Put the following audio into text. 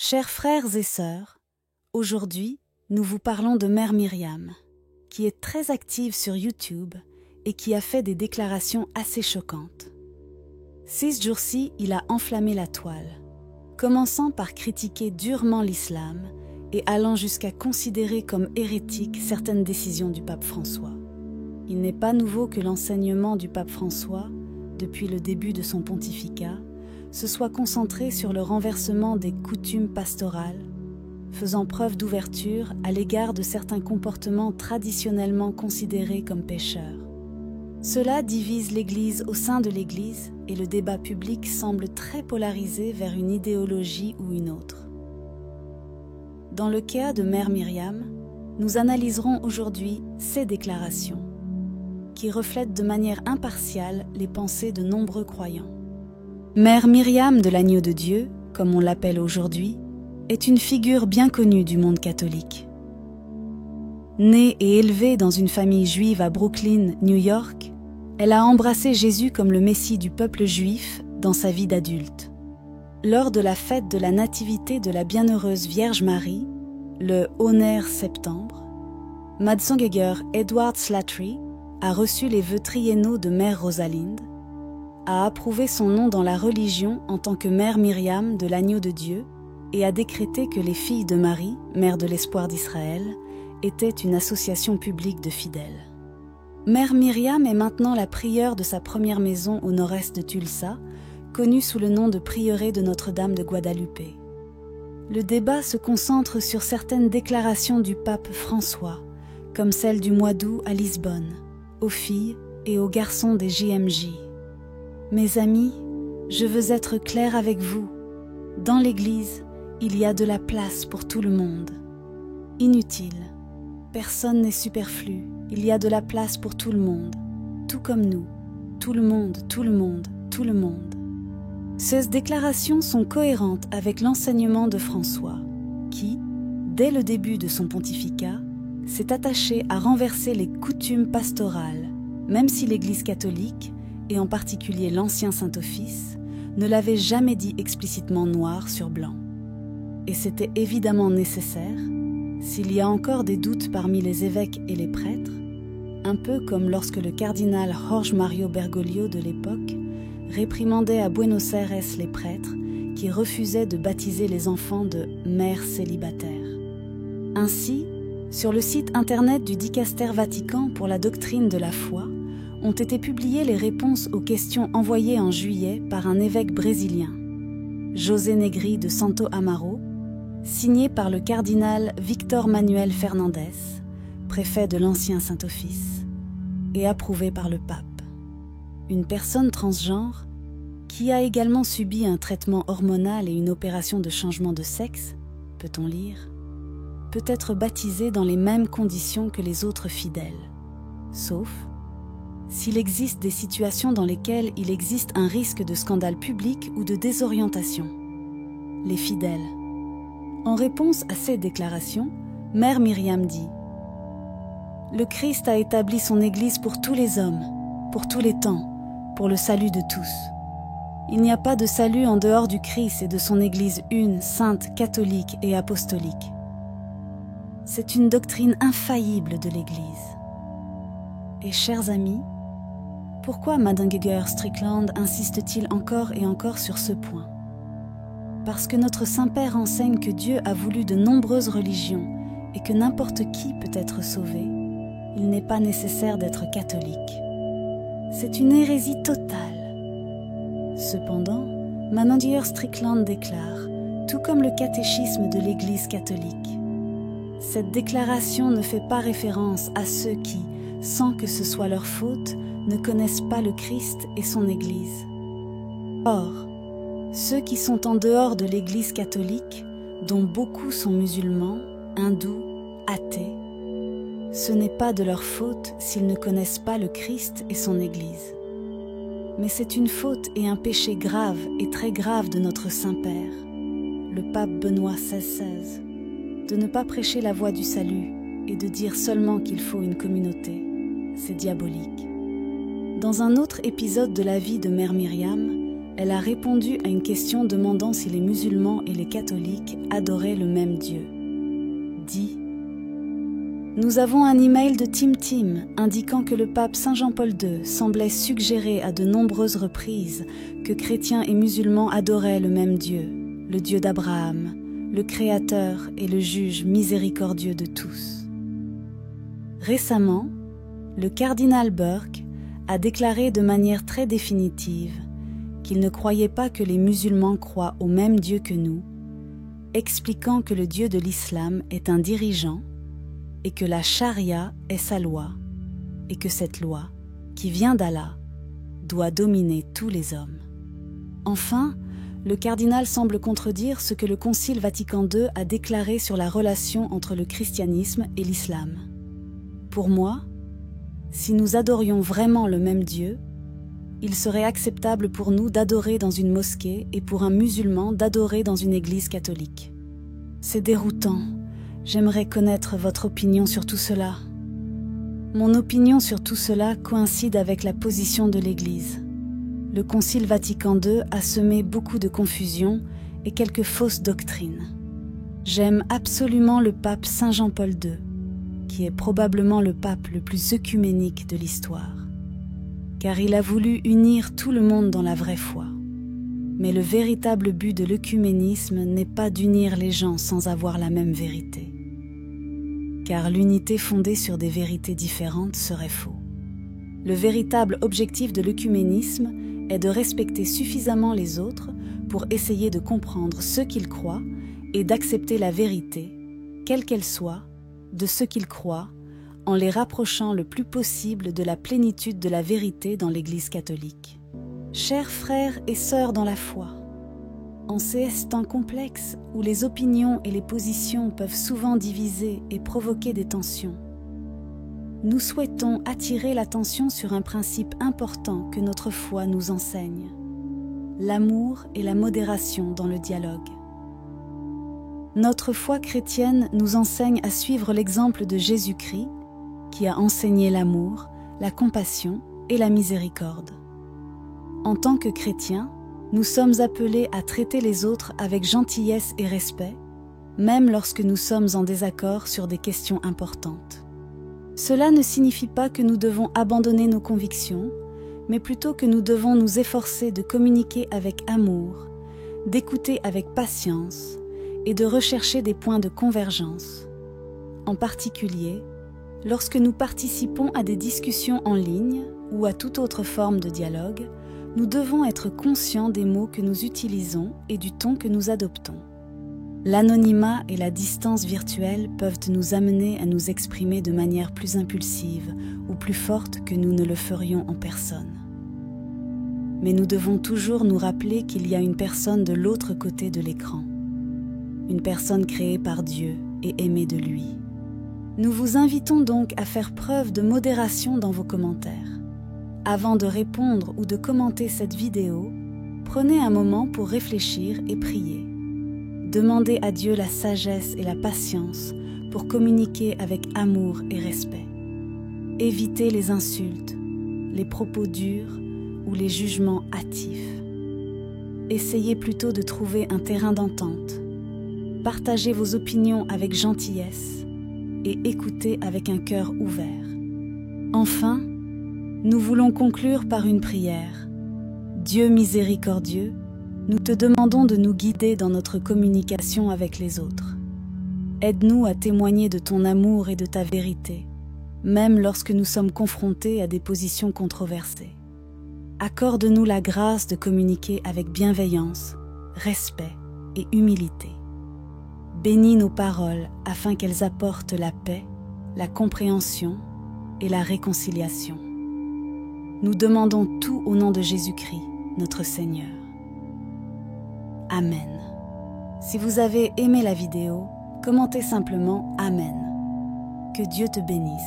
Chers frères et sœurs, aujourd'hui, nous vous parlons de Mère Myriam, qui est très active sur YouTube et qui a fait des déclarations assez choquantes. Ces jours-ci, il a enflammé la toile, commençant par critiquer durement l'islam et allant jusqu'à considérer comme hérétiques certaines décisions du pape François. Il n'est pas nouveau que l'enseignement du pape François, depuis le début de son pontificat, se soit concentré sur le renversement des coutumes pastorales, faisant preuve d'ouverture à l'égard de certains comportements traditionnellement considérés comme pécheurs. Cela divise l'Église au sein de l'Église et le débat public semble très polarisé vers une idéologie ou une autre. Dans le cas de Mère Myriam, nous analyserons aujourd'hui ces déclarations, qui reflètent de manière impartiale les pensées de nombreux croyants. Mère Myriam de l'Agneau de Dieu, comme on l'appelle aujourd'hui, est une figure bien connue du monde catholique. Née et élevée dans une famille juive à Brooklyn, New York, elle a embrassé Jésus comme le Messie du peuple juif dans sa vie d'adulte. Lors de la fête de la Nativité de la Bienheureuse Vierge Marie, le Honer septembre, Madsongheger Edward Slattery a reçu les vœux triennaux de Mère Rosalinde, a approuvé son nom dans la religion en tant que Mère Myriam de l'Agneau de Dieu et a décrété que les filles de Marie, Mère de l'Espoir d'Israël, étaient une association publique de fidèles. Mère Myriam est maintenant la prieure de sa première maison au nord-est de Tulsa, connue sous le nom de prieuré de Notre-Dame de Guadalupe. Le débat se concentre sur certaines déclarations du pape François, comme celle du mois d'août à Lisbonne, aux filles et aux garçons des JMJ. Mes amis, je veux être claire avec vous. Dans l'Église, il y a de la place pour tout le monde. Inutile. Personne n'est superflu. Il y a de la place pour tout le monde. Tout comme nous. Tout le monde, tout le monde, tout le monde. Ces déclarations sont cohérentes avec l'enseignement de François, qui, dès le début de son pontificat, s'est attaché à renverser les coutumes pastorales, même si l'Église catholique, et en particulier l'ancien Saint-Office, ne l'avait jamais dit explicitement noir sur blanc. Et c'était évidemment nécessaire, s'il y a encore des doutes parmi les évêques et les prêtres, un peu comme lorsque le cardinal Jorge Mario Bergoglio de l'époque réprimandait à Buenos Aires les prêtres qui refusaient de baptiser les enfants de mères célibataires. Ainsi, sur le site internet du Dicaster Vatican pour la doctrine de la foi, ont été publiées les réponses aux questions envoyées en juillet par un évêque brésilien, José Negri de Santo Amaro, signé par le cardinal Victor Manuel Fernandez, préfet de l'ancien Saint-Office, et approuvé par le pape. Une personne transgenre, qui a également subi un traitement hormonal et une opération de changement de sexe, peut-on lire, peut être baptisée dans les mêmes conditions que les autres fidèles, sauf s'il existe des situations dans lesquelles il existe un risque de scandale public ou de désorientation. Les fidèles. En réponse à ces déclarations, Mère Myriam dit « Le Christ a établi son Église pour tous les hommes, pour tous les temps, pour le salut de tous. Il n'y a pas de salut en dehors du Christ et de son Église une, sainte, catholique et apostolique. C'est une doctrine infaillible de l'Église. Et chers amis, pourquoi Madsongheger Strickland insiste-t-il encore et encore sur ce point? Parce que notre Saint-Père enseigne que Dieu a voulu de nombreuses religions et que n'importe qui peut être sauvé. Il n'est pas nécessaire d'être catholique. C'est une hérésie totale. Cependant, Madsongheger Strickland déclare, tout comme le catéchisme de l'Église catholique, cette déclaration ne fait pas référence à ceux qui, sans que ce soit leur faute, ne connaissent pas le Christ et son Église. Or, ceux qui sont en dehors de l'Église catholique, dont beaucoup sont musulmans, hindous, athées, ce n'est pas de leur faute s'ils ne connaissent pas le Christ et son Église. Mais c'est une faute et un péché grave et très grave de notre Saint-Père, le pape Benoît XVI, de ne pas prêcher la voie du salut et de dire seulement qu'il faut une communauté. C'est diabolique. Dans un autre épisode de la vie de Mère Myriam, elle a répondu à une question demandant si les musulmans et les catholiques adoraient le même Dieu. Dit: Nous avons un email de Tim Tim indiquant que le pape Saint Jean-Paul II semblait suggérer à de nombreuses reprises que chrétiens et musulmans adoraient le même Dieu, le Dieu d'Abraham, le Créateur et le juge miséricordieux de tous. Récemment, le cardinal Burke a déclaré de manière très définitive qu'il ne croyait pas que les musulmans croient au même Dieu que nous, expliquant que le Dieu de l'islam est un dirigeant et que la charia est sa loi, et que cette loi, qui vient d'Allah, doit dominer tous les hommes. Enfin, le cardinal semble contredire ce que le Concile Vatican II a déclaré sur la relation entre le christianisme et l'islam. Pour moi, si nous adorions vraiment le même Dieu, il serait acceptable pour nous d'adorer dans une mosquée et pour un musulman d'adorer dans une église catholique. C'est déroutant. J'aimerais connaître votre opinion sur tout cela. Mon opinion sur tout cela coïncide avec la position de l'Église. Le Concile Vatican II a semé beaucoup de confusion et quelques fausses doctrines. J'aime absolument le pape Saint Jean-Paul II, qui est probablement le pape le plus œcuménique de l'histoire, car il a voulu unir tout le monde dans la vraie foi. Mais le véritable but de l'œcuménisme n'est pas d'unir les gens sans avoir la même vérité, car l'unité fondée sur des vérités différentes serait faux. Le véritable objectif de l'œcuménisme est de respecter suffisamment les autres pour essayer de comprendre ce qu'ils croient et d'accepter la vérité, quelle qu'elle soit, de ce qu'ils croient, en les rapprochant le plus possible de la plénitude de la vérité dans l'Église catholique. Chers frères et sœurs dans la foi, en ces temps complexes où les opinions et les positions peuvent souvent diviser et provoquer des tensions, nous souhaitons attirer l'attention sur un principe important que notre foi nous enseigne: l'amour et la modération dans le dialogue. Notre foi chrétienne nous enseigne à suivre l'exemple de Jésus-Christ, qui a enseigné l'amour, la compassion et la miséricorde. En tant que chrétiens, nous sommes appelés à traiter les autres avec gentillesse et respect, même lorsque nous sommes en désaccord sur des questions importantes. Cela ne signifie pas que nous devons abandonner nos convictions, mais plutôt que nous devons nous efforcer de communiquer avec amour, d'écouter avec patience et de rechercher des points de convergence. En particulier, lorsque nous participons à des discussions en ligne ou à toute autre forme de dialogue, nous devons être conscients des mots que nous utilisons et du ton que nous adoptons. L'anonymat et la distance virtuelle peuvent nous amener à nous exprimer de manière plus impulsive ou plus forte que nous ne le ferions en personne. Mais nous devons toujours nous rappeler qu'il y a une personne de l'autre côté de l'écran, une personne créée par Dieu et aimée de lui. Nous vous invitons donc à faire preuve de modération dans vos commentaires. Avant de répondre ou de commenter cette vidéo, prenez un moment pour réfléchir et prier. Demandez à Dieu la sagesse et la patience pour communiquer avec amour et respect. Évitez les insultes, les propos durs ou les jugements hâtifs. Essayez plutôt de trouver un terrain d'entente. Partagez vos opinions avec gentillesse et écoutez avec un cœur ouvert. Enfin, nous voulons conclure par une prière. Dieu miséricordieux, nous te demandons de nous guider dans notre communication avec les autres. Aide-nous à témoigner de ton amour et de ta vérité, même lorsque nous sommes confrontés à des positions controversées. Accorde-nous la grâce de communiquer avec bienveillance, respect et humilité. Bénis nos paroles afin qu'elles apportent la paix, la compréhension et la réconciliation. Nous demandons tout au nom de Jésus-Christ, notre Seigneur. Amen. Si vous avez aimé la vidéo, commentez simplement Amen. Que Dieu te bénisse.